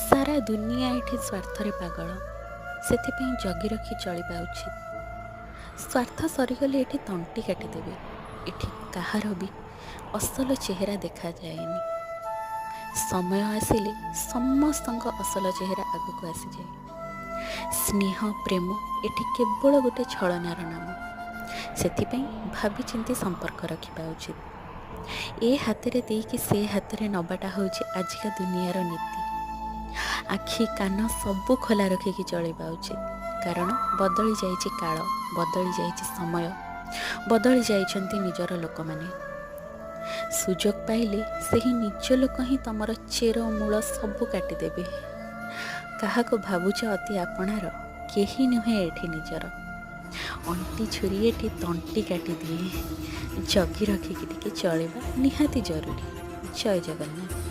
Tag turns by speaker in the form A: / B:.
A: सारा दुनिया एठी स्वार्थरे पागल से जगी रखी चलवा उचित। स्वार्थ सरीगले एठी तंटी काटिदेवे। एठी कहार भी असल चेहरा देखा जाएनी। समय आसिले समस्त असल चेहरा आगक आसी जाए। स्नेह प्रेम एठी केवल गोटे छलनार नाम। सेथिपई भाभी चिंती संपर्क रखा उचित। ए हाथ में देकी से हाथ में नबाटा हूँ आजिका दुनियार नीति। आखि कान सबू खोला रखिकी चलवा उचित। कारण बदली जाइछि काल, बदली जाइछि समय, बदली जाइछन्ति निजर लोक माने। सुजोग पाइले सही निज लोक ही तमर चेर मूल सबू काटिदेबे। काहाको भावुच अति आपणार, केही नुहे एठी निजर। अंटी छुरी एठी तंटी काटी दिए। जगी रखिकी टिके चलवा निहाती जरूरी। जय जगन्नाथ।